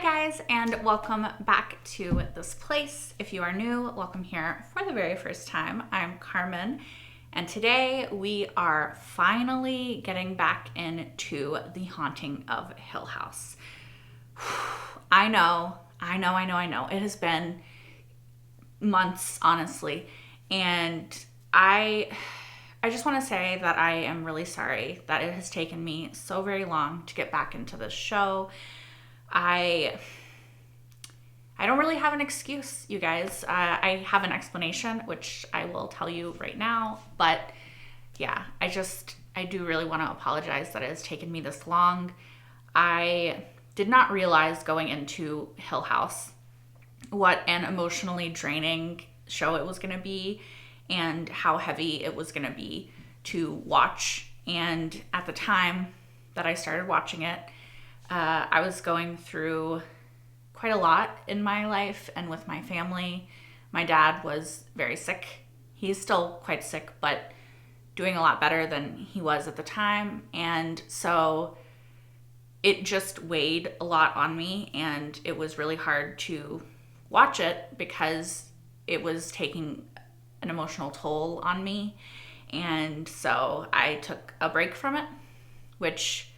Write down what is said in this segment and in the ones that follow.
guys, and welcome back to this place. If you are new, welcome here for the very first time. I'm Carmen, and today we are finally getting back into the haunting of Hill House. I know. It has been months, honestly, and I just want to say that I am really sorry that it has taken me so very long to get back into this show. I don't really have an excuse, you guys. I have an explanation, which I will tell you right now. But yeah, I do really want to apologize that it has taken me this long. I did not realize going into Hill House what an emotionally draining show it was going to be and how heavy it was going to be to watch. And at the time that I started watching it, I was going through quite a lot in my life and with my family. My dad was very sick. He's still quite sick, but doing a lot better than he was at the time. And so it just weighed a lot on me, and it was really hard to watch it because it was taking an emotional toll on me. And so I took a break from it, which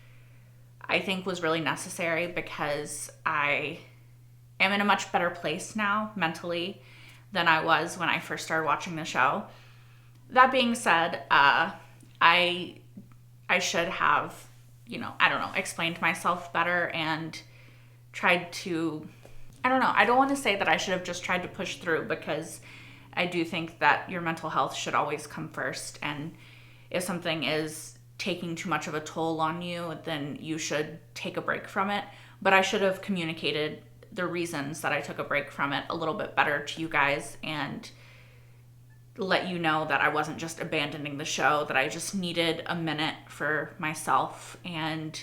I think was really necessary because I am in a much better place now mentally than I was when I first started watching the show. That being said, I should have, explained myself better and tried to, I don't want to say that I should have just tried to push through, because I do think that your mental health should always come first. And if something is taking too much of a toll on you, then you should take a break from it. But I should have communicated the reasons that I took a break from it a little bit better to you guys and let you know that I wasn't just abandoning the show, that I just needed a minute for myself. And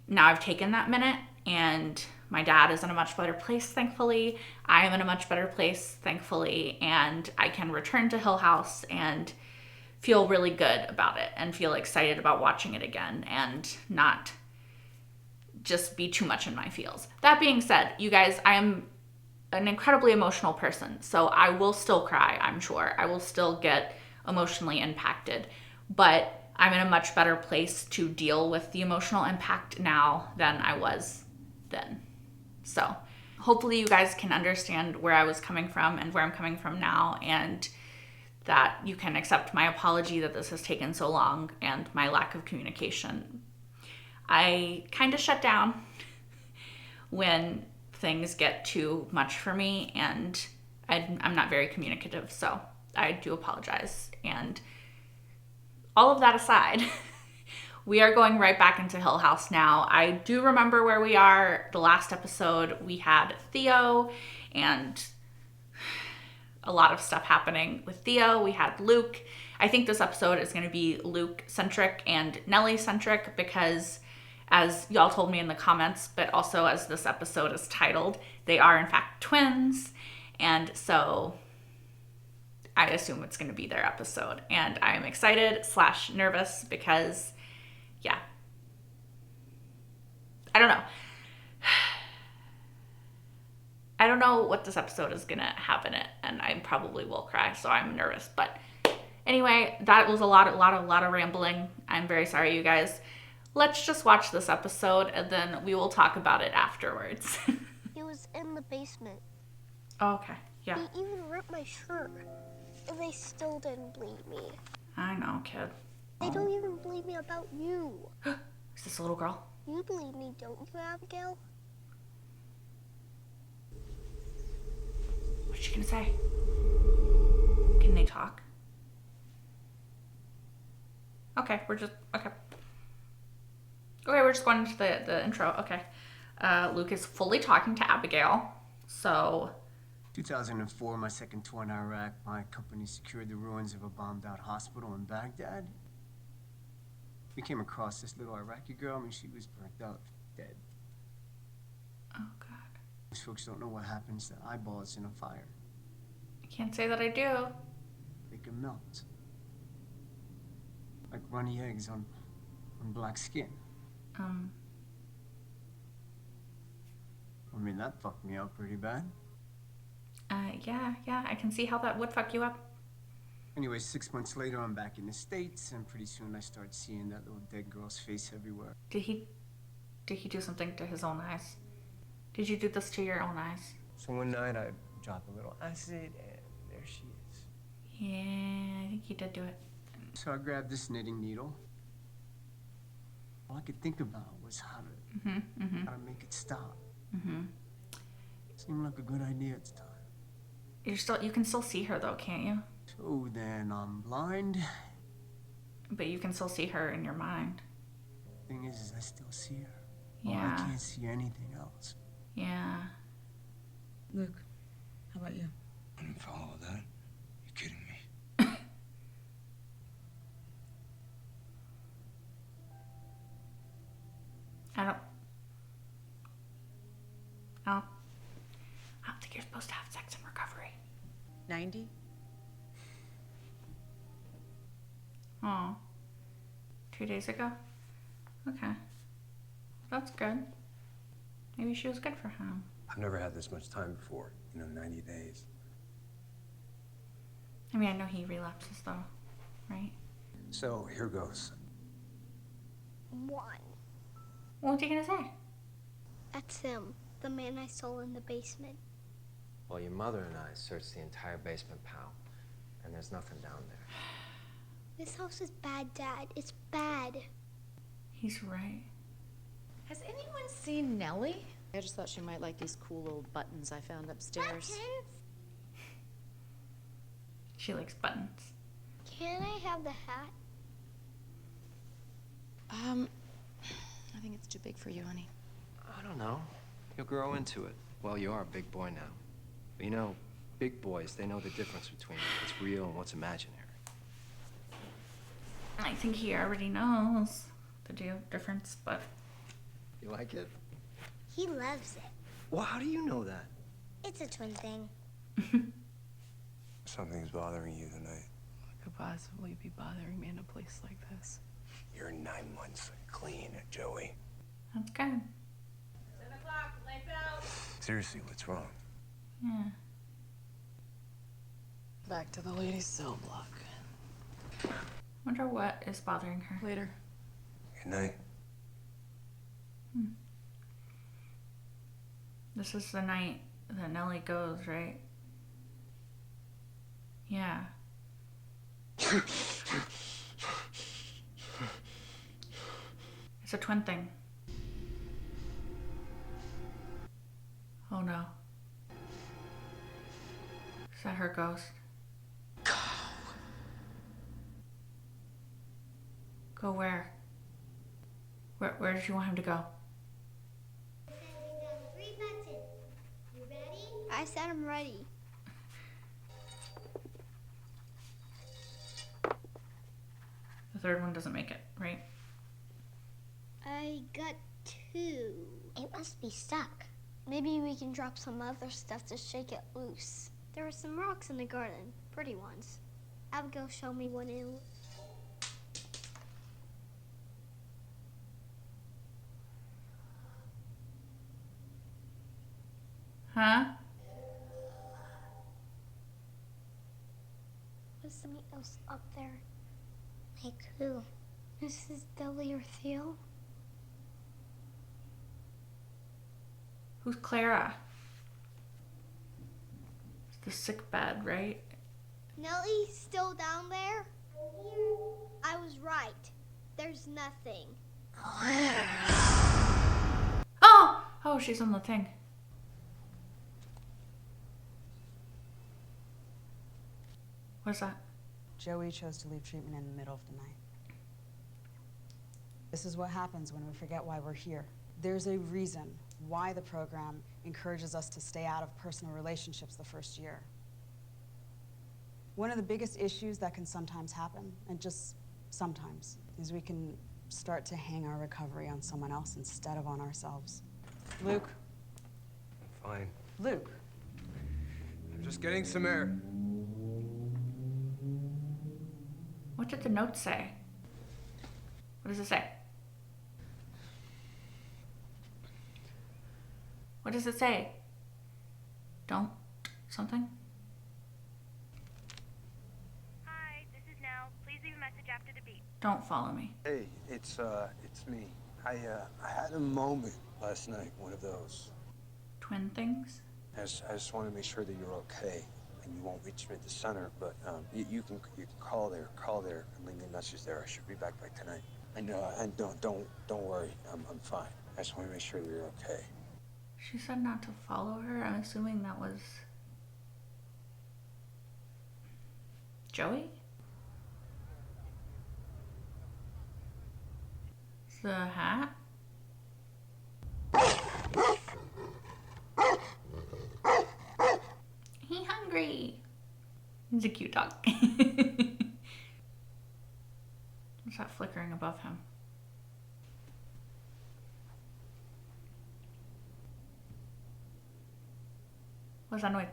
now I've taken that minute, and my dad is in a much better place, thankfully. I am in a much better place, thankfully, and I can return to Hill House and feel really good about it and feel excited about watching it again and not just be too much in my feels. That being said, you guys, I am an incredibly emotional person, so I will still cry, I'm sure. I will still get emotionally impacted, but I'm in a much better place to deal with the emotional impact now than I was then. So hopefully you guys can understand where I was coming from and where I'm coming from now, and that you can accept my apology that this has taken so long and my lack of communication. I kind of shut down when things get too much for me, and I'm not very communicative, so I do apologize. And all of that aside, we are going right back into Hill House now. I do remember where we are. The last episode, we had Theo, and a lot of stuff happening with Theo. We had Luke. I think this episode is going to be Luke-centric and Nelly-centric because, as y'all told me in the comments, but also as this episode is titled, they are in fact twins. And so I assume it's going to be their episode. And I am excited / nervous because, yeah, I don't know. I don't know what this episode is going to have in it, and I probably will cry, so I'm nervous. But anyway, that was a lot of rambling. I'm very sorry, you guys. Let's just watch this episode, and then we will talk about it afterwards. It was in the basement. Oh, okay, yeah. They even ripped my shirt, and they still didn't believe me. I know, kid. They don't even believe me about you. Is this a little girl? You believe me, don't you, Abigail? What's she gonna say? Can they talk? Okay, we're just going into the intro. Okay. Luke is fully talking to Abigail. So 2004, my second tour in Iraq, my company secured the ruins of a bombed-out hospital in Baghdad. We came across this little Iraqi girl. She was burnt out, dead. Oh, God. Most folks don't know what happens to eyeballs in a fire. I can't say that I do. They can melt. Like runny eggs on black skin. mean, that fucked me up pretty bad. Yeah, I can see how that would fuck you up. Anyway, 6 months later, I'm back in the States, and pretty soon I start seeing that little dead girl's face everywhere. Did he do something to his own eyes? Did you do this to your own eyes? So one night, I dropped a little acid, and there she is. Yeah, I think he did do it. So I grabbed this knitting needle. All I could think about was how to make it stop. Seemed like a good idea at the time. You can still see her though, can't you? So then I'm blind. But you can still see her in your mind. Thing is I still see her. Yeah. Oh, I can't see anything else. Yeah. Luke, how about you? I didn't follow that. You kidding me? I don't think you're supposed to have sex in recovery. 90? Oh. 2 days ago? Okay. That's good. Maybe she was good for him. I've never had this much time before. 90 days. I mean, I know he relapses though, right? So, here goes. 1. What was he gonna say? That's him, the man I saw in the basement. Well, your mother and I searched the entire basement, pal, and there's nothing down there. This house is bad, Dad. It's bad. He's right. Has anyone seen Nellie? I just thought she might like these cool little buttons I found upstairs. She likes buttons. Can I have the hat? I think it's too big for you, honey. I don't know. You'll grow into it. Well, you are a big boy now. But big boys, they know the difference between what's real and what's imaginary. I think he already knows the difference, but You like it? He loves it. Well, how do you know that? It's a twin thing. Something's bothering you tonight. What could possibly be bothering me in a place like this? You're 9 months clean, Joey. that's good. 7 o'clock, lights out. Seriously, what's wrong? Yeah. Back to the ladies' cell block. Wonder what is bothering her. Later. Good night. This is the night that Nellie goes, right? Yeah. It's a twin thing. Oh no. Is that her ghost? Go where? Where did you want him to go? I said I'm ready. The third one doesn't make it, right? I got 2. It must be stuck. Maybe we can drop some other stuff to shake it loose. There are some rocks in the garden, pretty ones. Abigail showed me one in. Huh? Was something else up there? Like who? Mrs. Deli or Theo? Who's Clara? It's the sick bed, right? Nellie's still down there? I was right. There's nothing. Oh! Oh, she's on the thing. What's that? Joey chose to leave treatment in the middle of the night. This is what happens when we forget why we're here. There's a reason why the program encourages us to stay out of personal relationships the first year. One of the biggest issues that can sometimes happen, and just sometimes, is we can start to hang our recovery on someone else instead of on ourselves. Luke. Fine. Luke. I'm just getting some air. What did the note say? What does it say? What does it say? Don't something? Hi, this is Nell. Please leave a message after the beep. Don't follow me. Hey, it's me. I had a moment last night, one of those. Twin things? I just want to make sure that you're okay, and you won't reach me at the center, but you can call there, and leave me a message there. I should be back by tonight. And don't worry, I'm fine. I just want to make sure that you're okay. She said not to follow her. I'm assuming that was Joey? The hat? He hungry. He's a cute dog. What's that flickering above him? What's that noise?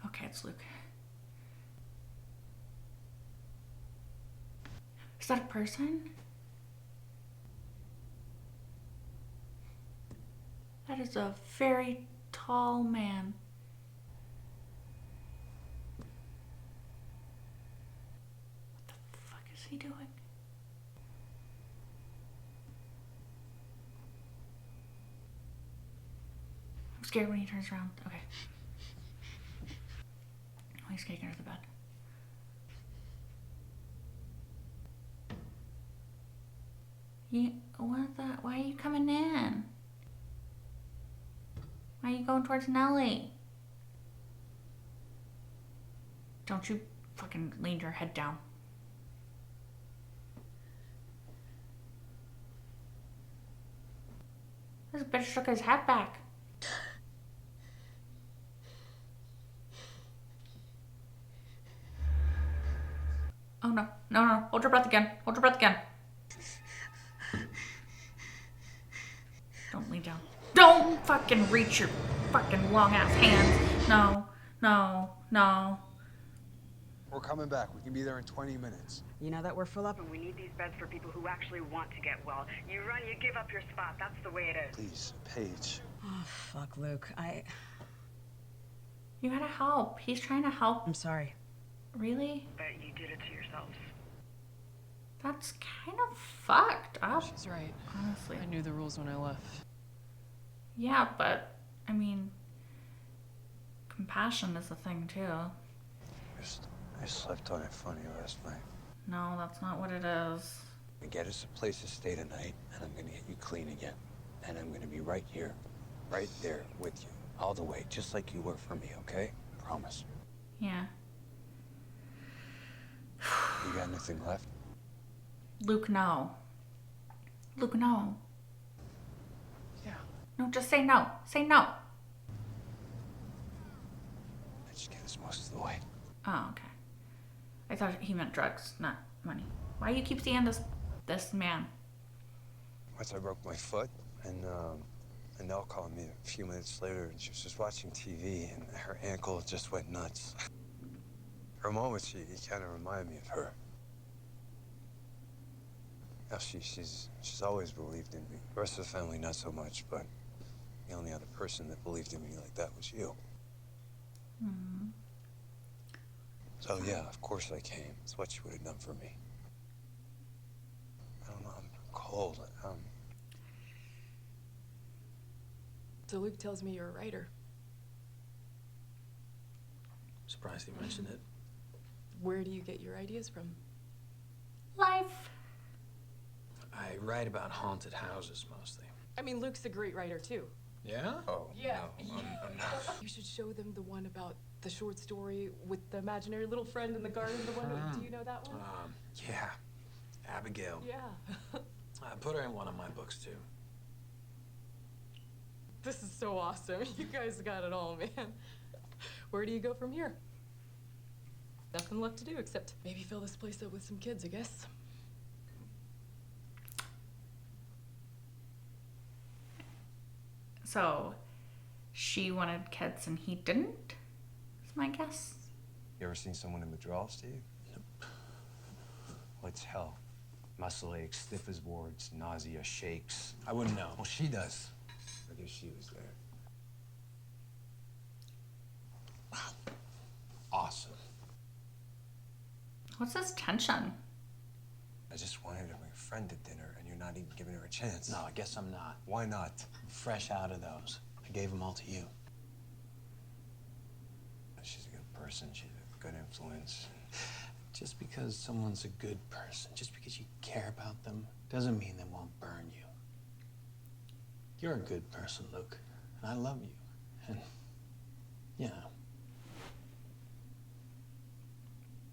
Okay, it's Luke. Is that a person? That is a very tall man. What the fuck is he doing? I'm scared when he turns around. Okay. Oh, he's kicking under the bed. Why are you coming in? Why are you going towards Nellie? Don't you fucking lean your head down. This bitch took his hat back. Oh no, no. Hold your breath again. Hold your breath again. Don't lean down. Don't fucking reach your fucking long ass hands. No. We're coming back. We can be there in 20 minutes. You know that we're full up? We need these beds for people who actually want to get well. You run, you give up your spot. That's the way it is. Please, Paige. Oh, fuck, Luke. You gotta help. He's trying to help. I'm sorry. Really? But you did it to yourselves. That's kind of fucked up. She's right. Honestly. I knew the rules when I left. Yeah, but, I mean, compassion is a thing, too. I slept on it funny last night. No, that's not what it is. Get us a place to stay tonight, and I'm gonna get you clean again. And I'm gonna be right here, right there with you, all the way, just like you were for me, okay? Promise. Yeah. You got anything left? Luke, no. Luke, no. Yeah. No, just say no. Say no. Let's just get us most of the way. Oh, okay. I thought he meant drugs, not money. Why you keep seeing this man? Once I broke my foot, and Nell called me a few minutes later, and she was just watching TV, and her ankle just went nuts. For a moment, he kind of reminded me of her. Now, she's always believed in me. The rest of the family, not so much, but the only other person that believed in me like that was you. Mm-hmm. So, yeah, of course I came. It's what you would have done for me. I don't know, I'm cold. So Luke tells me you're a writer. Surprised you mentioned it. Where do you get your ideas from? Life. I write about haunted houses mostly. I mean, Luke's a great writer, too. Yeah? Oh, Yeah. no, I'm not. You should show them the one about the short story with the imaginary little friend in the garden. The one, do you know that one? Yeah. Abigail. Yeah. I put her in one of my books, too. This is so awesome. You guys got it all, man. Where do you go from here? Nothing left to do except maybe fill this place up with some kids, I guess. So, she wanted kids and he didn't? Is my guess. You ever seen someone in withdrawal, Steve? Nope. Well, it's hell. Muscle aches, stiff as boards, nausea, shakes. I wouldn't know. Well, she does. I guess she was there. Wow. Awesome. What's this tension? I just wanted to bring a friend to dinner, and you're not even giving her a chance. No, I guess I'm not. Why not? I'm fresh out of those. I gave them all to you. She's a good person. She's a good influence. Just because someone's a good person, just because you care about them, doesn't mean they won't burn you. You're a good person, Luke, and I love you. And, you know.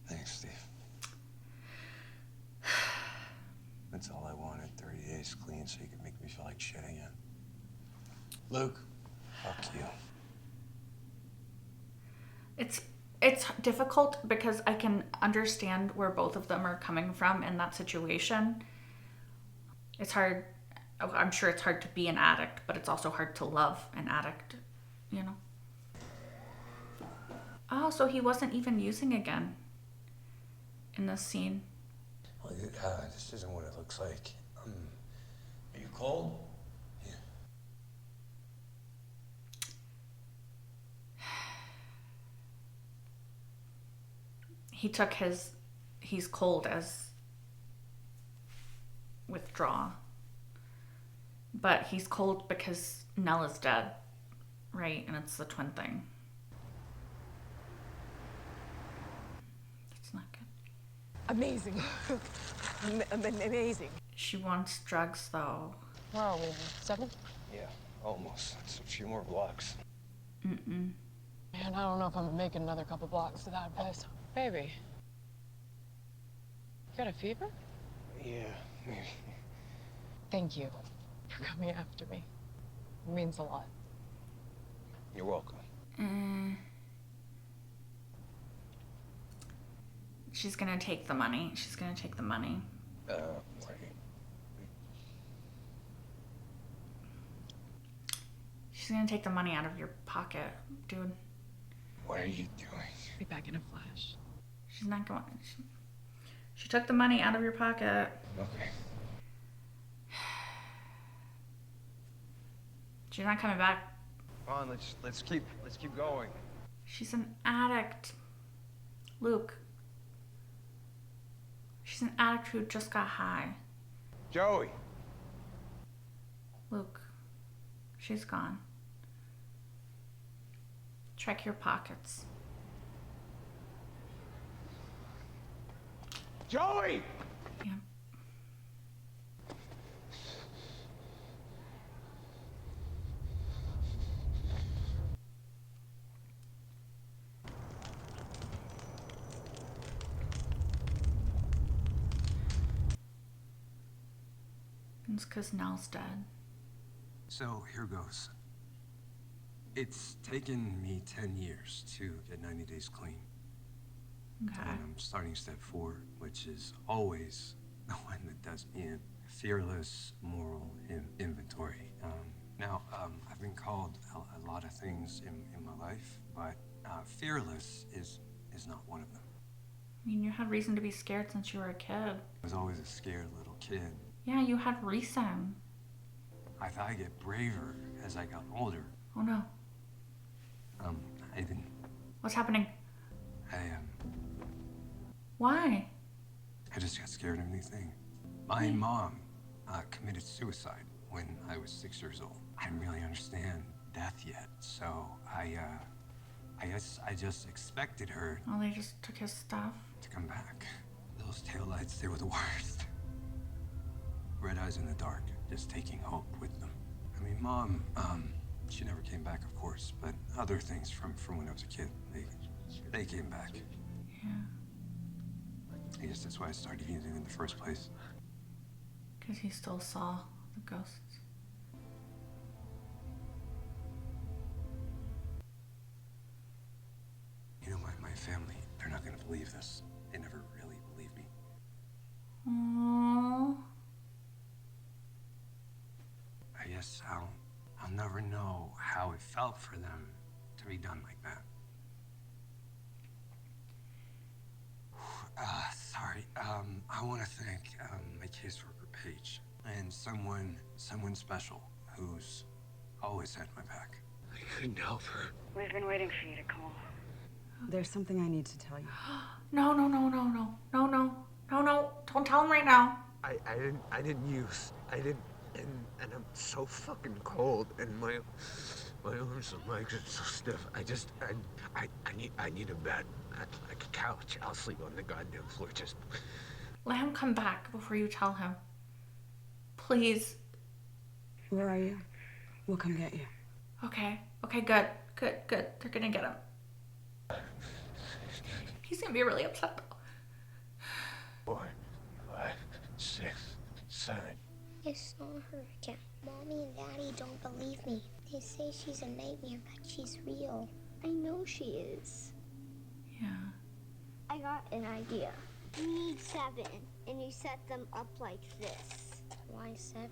Thanks, Steve. That's all I wanted. 30 days clean so you could make me feel like shit again. Luke. Fuck you. It's difficult because I can understand where both of them are coming from in that situation. It's hard. I'm sure it's hard to be an addict, but it's also hard to love an addict, you know? Oh, so he wasn't even using again in this scene. Well, this isn't what it looks like. Are you cold? Yeah. He took he's cold as withdraw. But he's cold because Nell is dead, right? And it's the twin thing. That's not good. Amazing. Amazing. She wants drugs, though. Where are we? 7? Yeah, almost. It's a few more blocks. Mm-mm. Man, I don't know if I'm gonna make another couple blocks to that place. Baby. You got a fever? Yeah, maybe. Thank you for coming after me. It means a lot. You're welcome. She's gonna take the money. She's gonna take the money. Right. She's gonna take the money out of your pocket, dude. What are you doing? Be back in a flash. She's not going. She took the money out of your pocket. Okay. She's not coming back. Come on, let's keep going. She's an addict. Luke. She's an addict who just got high. Joey. Luke. She's gone. Check your pockets. Joey! Yeah. It's because Nell's dead. So here goes. It's taken me 10 years to get 90 days clean. Okay. And I'm starting step 4, which is always the one that does me in. Fearless moral inventory. Now, I've been called a lot of things in my life, but fearless is not one of them. I mean, you had reason to be scared since you were a kid. I was always a scared little kid. Yeah, you had reason. I thought I'd get braver as I got older. Oh no. I didn't. What's happening? I Why? just got scared of anything. My mom committed suicide when I was 6 years old. I didn't really understand death yet, so I guess I just expected her Oh, they just took his stuff. to come back. Those taillights, they were the worst. Red eyes in the dark, just taking hope with them. I mean, Mom, she never came back, of course, but other things from when I was a kid, they came back. Yeah. I guess that's why I started using it in the first place. Because he still saw the ghosts. You know, my family, they're not gonna believe this. They never really believed me. Aww. I guess I'll never know how it felt for them to be done like that. Sorry, I want to thank my caseworker Paige, and someone special who's always had my back. I couldn't help her. We've been waiting for you to call. There's something I need to tell you. No, no, no, no, no, no, no, no, no. Don't tell him right now. I didn't use. I didn't, and I'm so fucking cold, and my arms and legs are so stiff. I need a bed, like a couch. I'll sleep on the goddamn floor. Just Let him come back before you tell him. Please. Where are you? We'll come get you. Okay. Okay, good. Good, good. They're gonna get him. He's gonna be really upset though. 4, 5, 6, 7. I saw her again. Mommy and Daddy don't believe me. They say she's a nightmare, but she's real. I know she is. Yeah. I got an idea. You need 7, and you set them up like this. Why 7?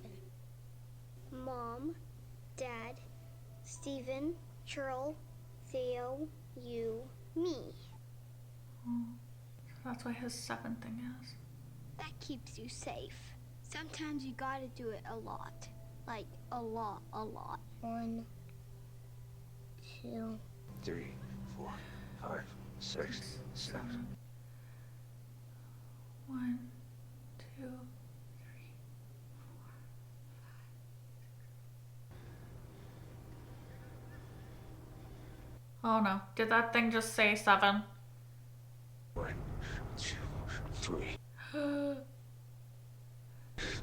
Mom, Dad, Steven, Cheryl, Theo, you, me. Oh, so that's what his 7 thing is. That keeps you safe. Sometimes you gotta do it a lot. Like, a lot. 1, 2. 3, 4, 5, 6, 7. 1, 2, 3. Oh no, did that thing just say 7? 1, 2, 3.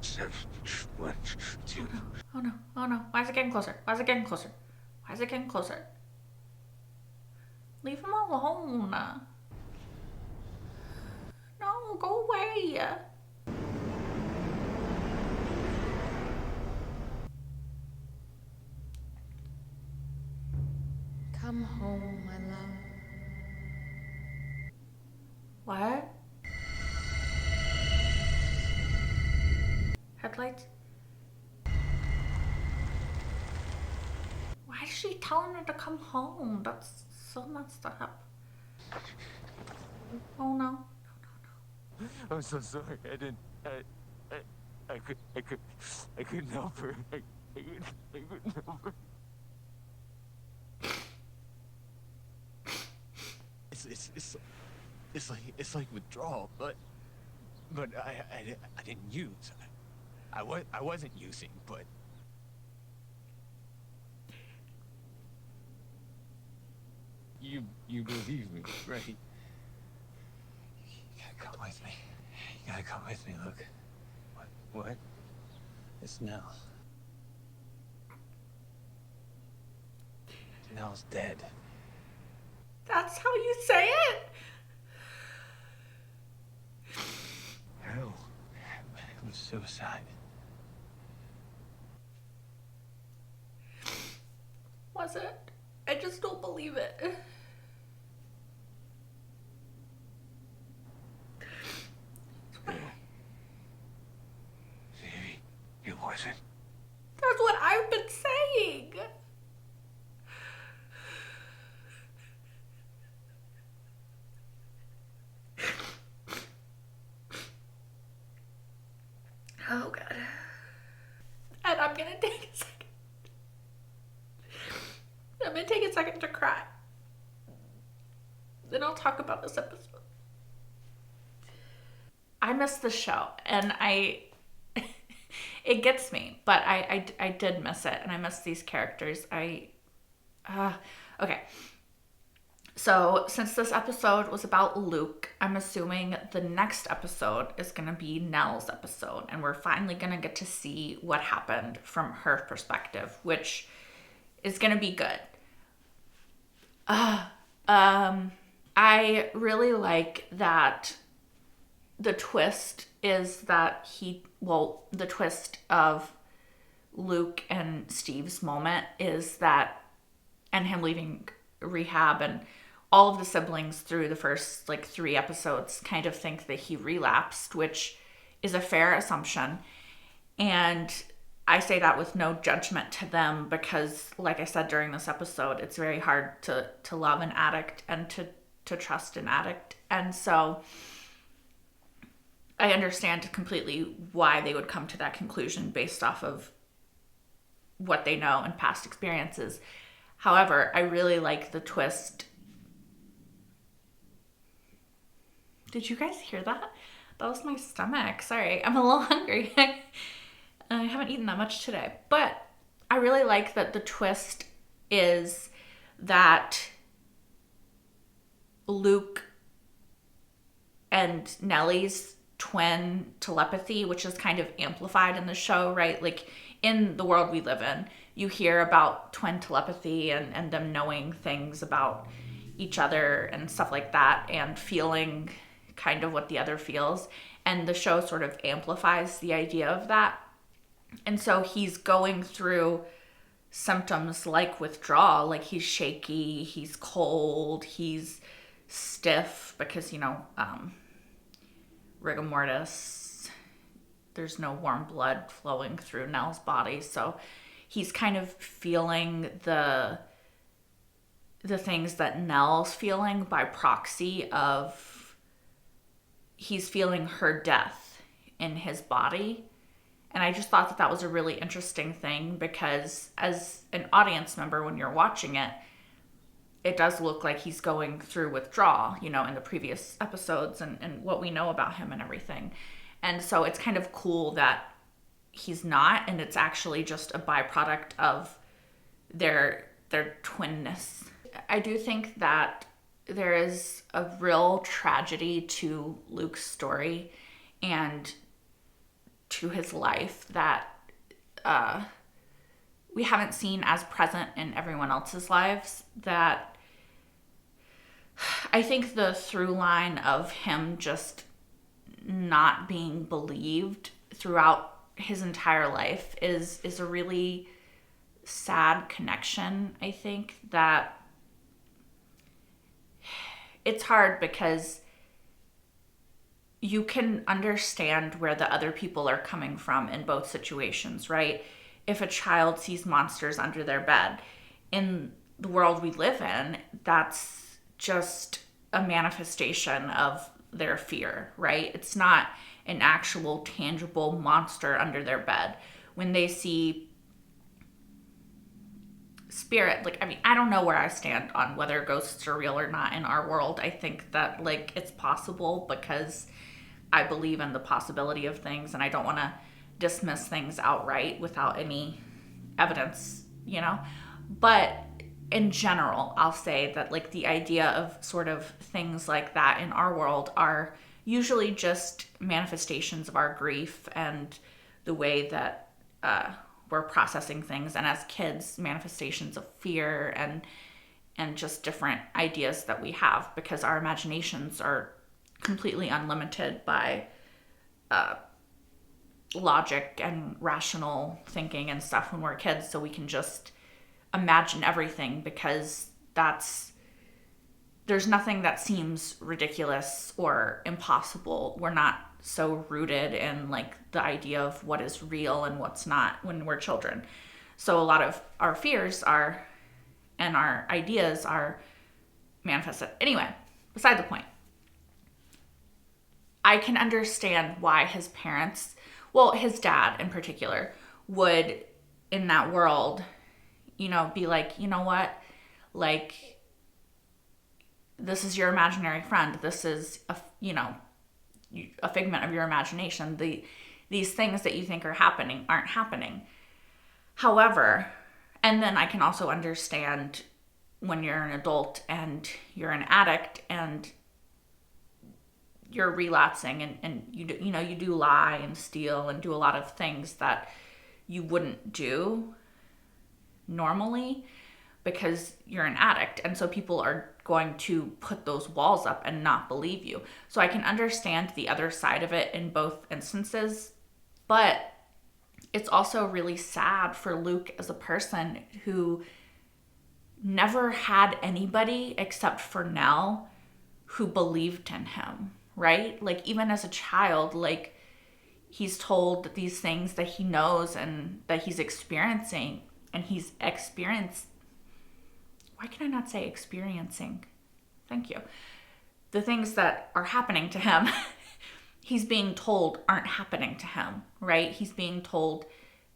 7, 1, 2. Oh no, oh no. Why is it getting closer? Why is it getting closer? Why is it getting closer? Leave him alone. No, go away. Come home, my love. What? Headlights? Why is she telling her to come home? That's so messed up. Oh no. I'm so sorry. I couldn't help her. I couldn't help her. It's like withdrawal, but I didn't use. I wasn't using, but you believe me, right? You gotta come with me. You gotta come with me. Look. What? It's Nell. Nell's dead. That's how you say it? No. It was suicide. Was it? I just don't believe it. Maybe it wasn't. That's what I've been saying. Oh God. And I'm gonna take a second. I'm gonna take a second to cry. Then I'll talk about this episode. I miss the show, and it gets me, but I did miss it, and I miss these characters. Okay. So since this episode was about Luke, I'm assuming the next episode is going to be Nell's episode, and we're finally going to get to see what happened from her perspective, which is going to be good. I really like that the twist is that the twist of Luke and Steve's moment is that, and him leaving rehab, and all of the siblings through the first 3 episodes kind of think that he relapsed, which is a fair assumption. And I say that with no judgment to them because, like I said during this episode, it's very hard to love an addict and to trust an addict. And so I understand completely why they would come to that conclusion based off of what they know and past experiences. However, I really like the twist. Did you guys hear that? That was my stomach. Sorry, I'm a little hungry. I haven't eaten that much today. But I really like that the twist is that Luke and Nellie's twin telepathy, which is kind of amplified in the show, right? Like in the world we live in, you hear about twin telepathy and them knowing things about each other and stuff like that, and feeling kind of what the other feels. And the show sort of amplifies the idea of that. And so he's going through symptoms like withdrawal, like he's shaky, he's cold, he's stiff because, rigor mortis, there's no warm blood flowing through Nell's body. So he's kind of feeling the things that Nell's feeling by proxy of he's feeling her death in his body. And I just thought that was a really interesting thing, because as an audience member, when you're watching it, it does look like he's going through withdrawal, in the previous episodes and what we know about him and everything. And so it's kind of cool that he's not, and it's actually just a byproduct of their twinness. I do think that there is a real tragedy to Luke's story and to his life that we haven't seen as present in everyone else's lives. That I think the through line of him just not being believed throughout his entire life is a really sad connection. I think that it's hard because you can understand where the other people are coming from in both situations, right? If a child sees monsters under their bed, in the world we live in, that's just a manifestation of their fear, right? It's not an actual tangible monster under their bed. When they see spirit, I don't know where I stand on whether ghosts are real or not in our world. I think that it's possible because I believe in the possibility of things, and I don't want to dismiss things outright without any evidence, But in general, I'll say that the idea of sort of things like that in our world are usually just manifestations of our grief and the way that we're processing things, and as kids, manifestations of fear and just different ideas that we have, because our imaginations are completely unlimited by logic and rational thinking and stuff when we're kids. So we can just imagine everything, because there's nothing that seems ridiculous or impossible. We're not so rooted in the idea of what is real and what's not when we're children. So a lot of our fears and our ideas are manifested. Anyway, beside the point. I can understand why his parents, his dad in particular, would in that world, be like, you know what, this is your imaginary friend. This is a figment of your imagination. These things that you think are happening aren't happening. However, and then I can also understand when you're an adult and you're an addict and you're relapsing and you do lie and steal and do a lot of things that you wouldn't do normally because you're an addict. And so people are going to put those walls up and not believe you. So I can understand the other side of it in both instances, but it's also really sad for Luke as a person who never had anybody except for Nell who believed in him. Right? Even as a child, he's told that these things that he knows and that he's experiencing, and he's experienced. Why can I not say experiencing? Thank you. The things that are happening to him, he's being told aren't happening to him, right? He's being told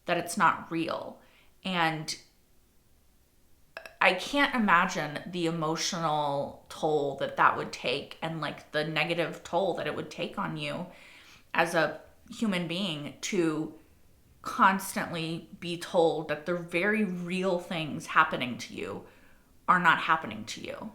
that it's not real. And I can't imagine the emotional toll that that would take, and like the negative toll that it would take on you as a human being to constantly be told that the very real things happening to you are not happening to you.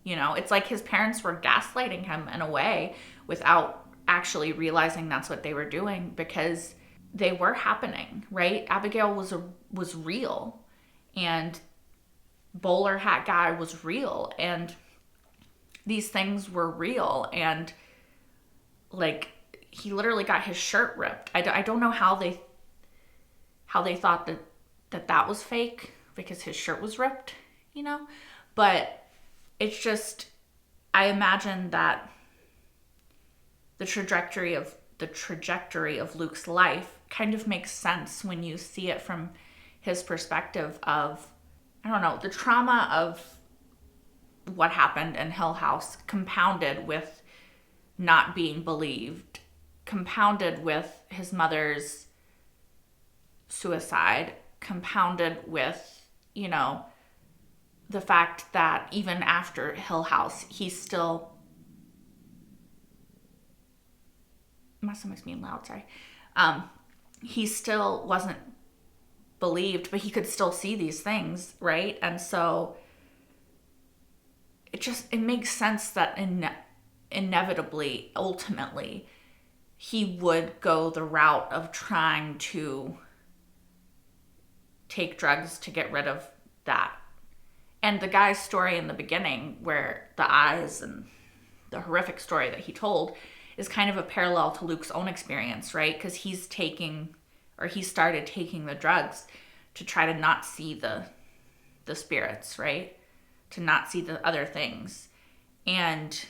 You know, it's like his parents were gaslighting him in a way without actually realizing that's what they were doing, because they were happening, right? Abigail was real, and bowler hat guy was real, and these things were real. And like, he literally got his shirt ripped. I don't know how they thought that was fake because his shirt was ripped, you know? But it's just, I imagine that the trajectory of Luke's life kind of makes sense when you see it from his perspective of, I don't know, the trauma of what happened in Hill House, compounded with not being believed, compounded with his mother's suicide, compounded with, you know, the fact that even after Hill House, he still, my stomach's being loud, sorry. He still wasn't believed, but he could still see these things, right? And so it makes sense that inevitably, ultimately, he would go the route of trying to take drugs to get rid of that. And the guy's story in the beginning, where the eyes and the horrific story that he told, is kind of a parallel to Luke's own experience, right? Because he started taking the drugs to try to not see the spirits, right? To not see the other things. And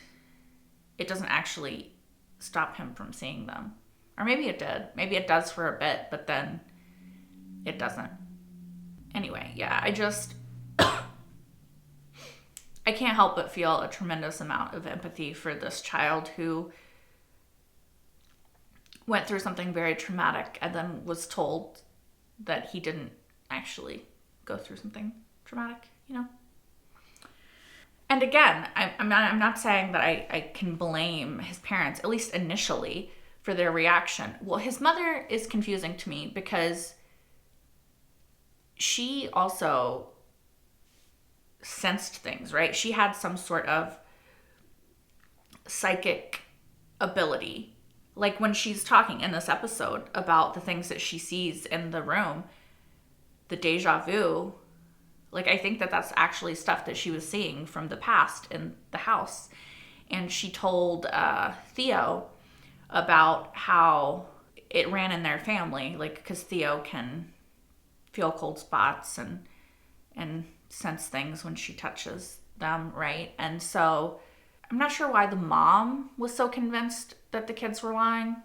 it doesn't actually stop him from seeing them. Or maybe it did. Maybe it does for a bit, but then it doesn't. Anyway, yeah, I can't help but feel a tremendous amount of empathy for this child who went through something very traumatic and then was told that he didn't actually go through something traumatic, you know? And again, I'm not saying that I can blame his parents, at least initially, for their reaction. Well, his mother is confusing to me because she also sensed things, right? She had some sort of psychic ability. Like when she's talking in this episode about the things that she sees in the room, the deja vu, like I think that that's actually stuff that she was seeing from the past in the house. And she told Theo about how it ran in their family, like because Theo can feel cold spots and sense things when she touches them, right? And so I'm not sure why the mom was so convinced that the kids were lying.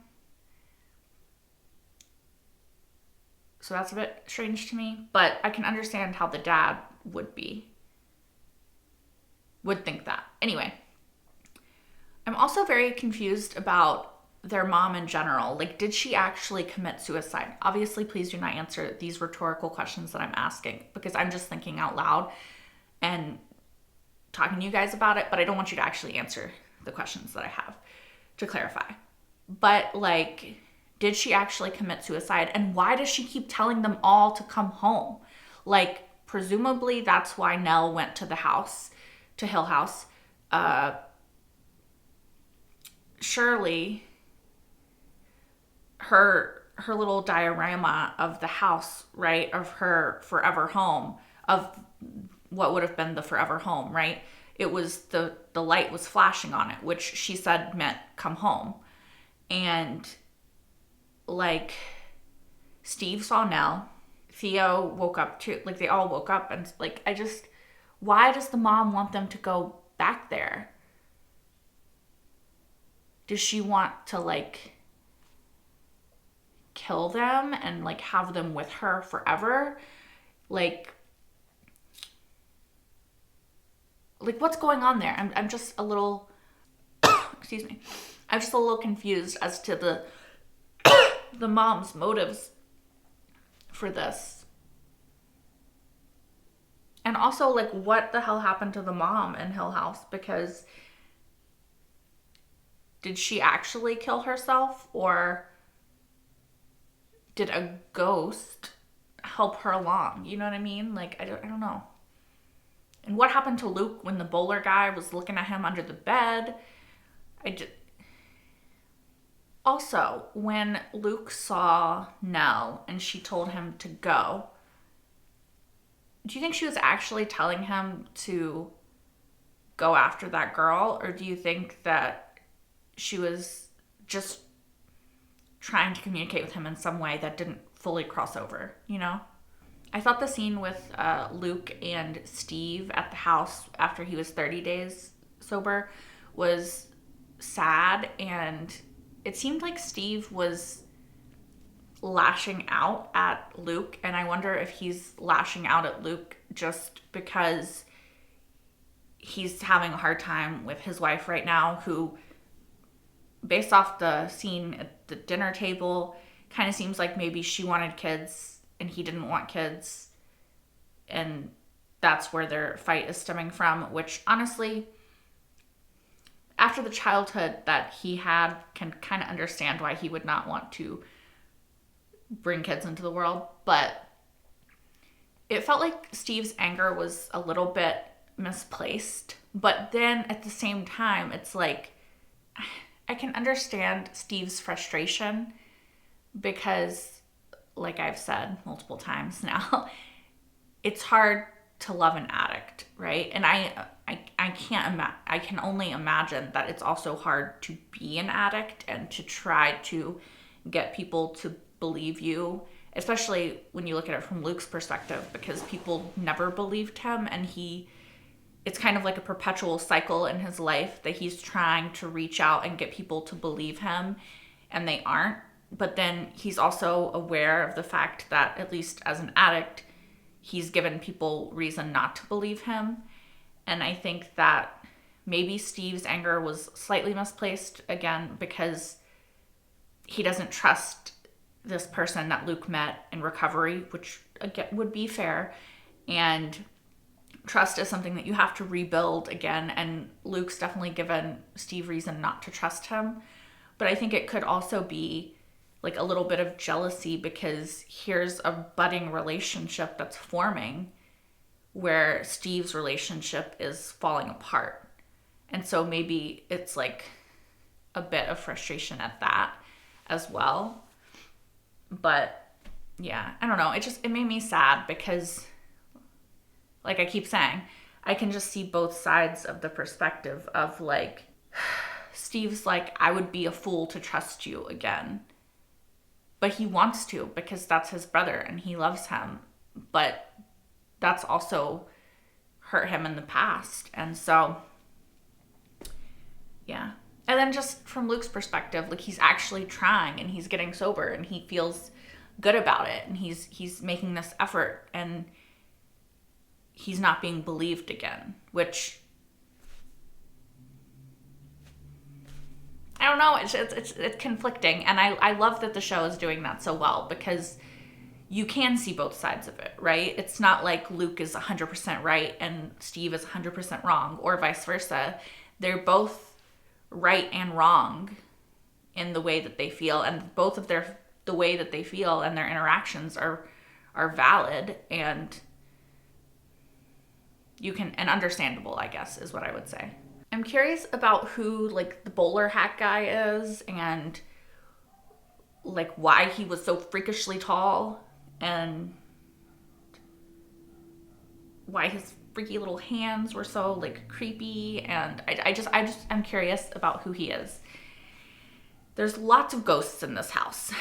So that's a bit strange to me, but I can understand how the dad would think that. Anyway, I'm also very confused about their mom in general. Like, did she actually commit suicide? Obviously, please do not answer these rhetorical questions that I'm asking, because I'm just thinking out loud and talking to you guys about it, but I don't want you to actually answer the questions that I have to clarify. But like, did she actually commit suicide? And why does she keep telling them all to come home? Like, presumably that's why Nell went to the house, to Hill House. Surely her little diorama of the house, right, of her forever home, of what would have been the forever home, right? It was the light was flashing on it, which she said meant come home. And like, Steve saw Nell, Theo woke up too, like they all woke up, and like, why does the mom want them to go back there? Does she want to like kill them and like have them with her forever? Like what's going on there? I'm just a little excuse me. I'm just a little confused as to the mom's motives for this. And also, like, what the hell happened to the mom in Hill House? Because did she actually kill herself, or did a ghost help her along? You know what I mean? Like, I don't know. And what happened to Luke when the bowler guy was looking at him under the bed? Also, when Luke saw Nell and she told him to go, do you think she was actually telling him to go after that girl? Or do you think that she was just trying to communicate with him in some way that didn't fully cross over, you know? I thought the scene with Luke and Steve at the house after he was 30 days sober was sad, and it seemed like Steve was lashing out at Luke, and I wonder if he's lashing out at Luke just because he's having a hard time with his wife right now, who, based off the scene at the dinner table, kind of seems like maybe she wanted kids and he didn't want kids, and that's where their fight is stemming from, which honestly, after the childhood that he had, can kind of understand why he would not want to bring kids into the world. But it felt like Steve's anger was a little bit misplaced, but then at the same time, it's like, I can understand Steve's frustration because, like I've said multiple times now, it's hard to love an addict, right? And I can only imagine that it's also hard to be an addict and to try to get people to believe you, especially when you look at it from Luke's perspective, because people never believed him, and it's kind of like a perpetual cycle in his life that he's trying to reach out and get people to believe him, and they aren't. But then he's also aware of the fact that, at least as an addict, he's given people reason not to believe him. And I think that maybe Steve's anger was slightly misplaced, again, because he doesn't trust this person that Luke met in recovery, which again would be fair. And trust is something that you have to rebuild again. And Luke's definitely given Steve reason not to trust him. But I think it could also be like a little bit of jealousy, because here's a budding relationship that's forming where Steve's relationship is falling apart. And so maybe it's like a bit of frustration at that as well. But yeah, I don't know. It made me sad because, like I keep saying, I can just see both sides of the perspective of, like, Steve's like, I would be a fool to trust you again. But he wants to, because that's his brother and he loves him. But that's also hurt him in the past. And so, yeah. And then just from Luke's perspective, like, he's actually trying and he's getting sober and he feels good about it. And he's making this effort and he's not being believed again, which, I don't know, it's conflicting. And I love that the show is doing that so well, because you can see both sides of it, right? It's not like Luke is 100% right and Steve is 100% wrong, or vice versa. They're both right and wrong in the way that they feel, and both of the way that they feel and their interactions are valid and understandable, I guess, is what I would say. I'm curious about who, like, the bowler hat guy is, and like why he was so freakishly tall, and why his freaky little hands were so, like, creepy. And I'm curious about who he is. There's lots of ghosts in this house,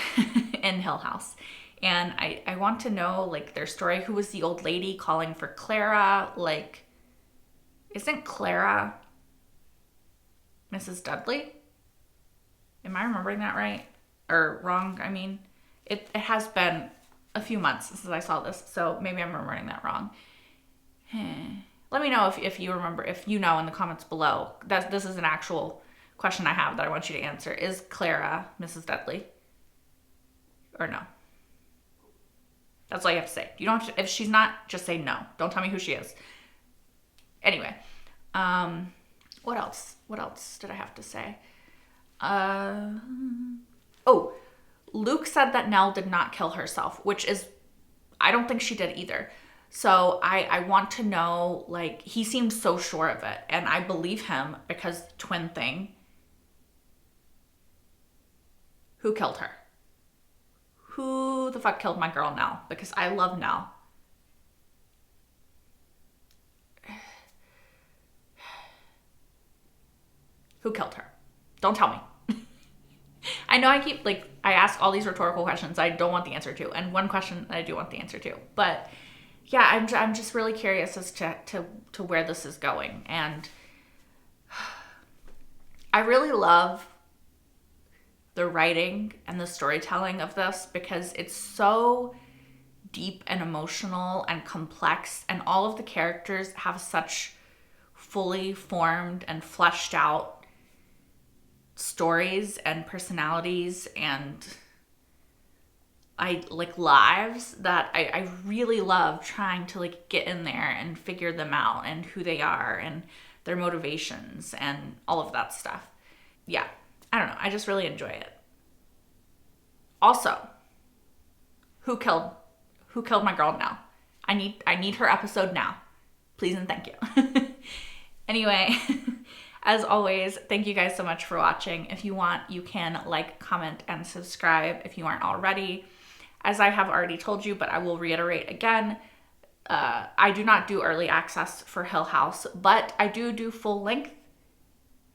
in Hill House. And I want to know, like, their story. Who was the old lady calling for Clara? Like, isn't Clara Mrs. Dudley? Am I remembering that right? Or wrong? I mean, it has been a few months since I saw this, so maybe I'm remembering that wrong. Let me know if you remember, if you know, in the comments below. This is an actual question I have that I want you to answer. Is Clara Mrs. Dudley? Or no? That's all you have to say. You don't have to, if she's not, just say no. Don't tell me who she is. Anyway, what else? What else did I have to say? Oh, Luke said that Nell did not kill herself, which is, I don't think she did either. So I want to know, like, he seems so sure of it, and I believe him because twin thing. Who killed her? Who the fuck killed my girl Nell? Because I love Nell. Who killed her? Don't tell me. I know I keep, like, I ask all these rhetorical questions I don't want the answer to, and one question I do want the answer to. But yeah, I'm just really curious as to where this is going. And I really love the writing and the storytelling of this because it's so deep and emotional and complex, and all of the characters have such fully formed and fleshed out stories and personalities and lives that I really love trying to like get in there and figure them out and who they are and their motivations and all of that stuff. Yeah, I don't know. I just really enjoy it. Also, who killed my girl Nell? I need her episode now. Please and thank you. Anyway, as always, thank you guys so much for watching. If you want, you can like, comment, and subscribe if you aren't already. As I have already told you, but I will reiterate again, I do not do early access for Hill House, but I do full length.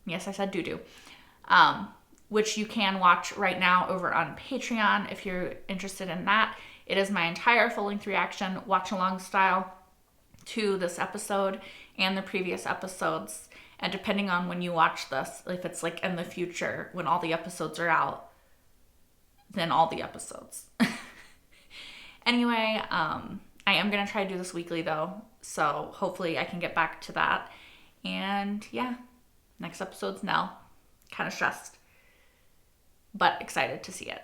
Yes, I said do. Which you can watch right now over on Patreon if you're interested in that. It is my entire full length reaction, watch along style to this episode and the previous episodes. And depending on when you watch this, if it's like in the future when all the episodes are out, then all the episodes. Anyway, I am going to try to do this weekly though, so hopefully I can get back to that. And yeah, next episode's Nell. Kind of stressed, but excited to see it.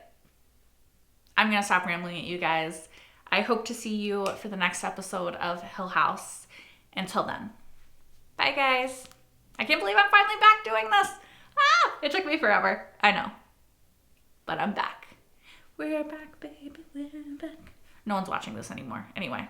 I'm going to stop rambling at you guys. I hope to see you for the next episode of Hill House. Until then, bye guys. I can't believe I'm finally back doing this. It took me forever. I know, but I'm back. We're back, baby, we're back. No one's watching this anymore. Anyway.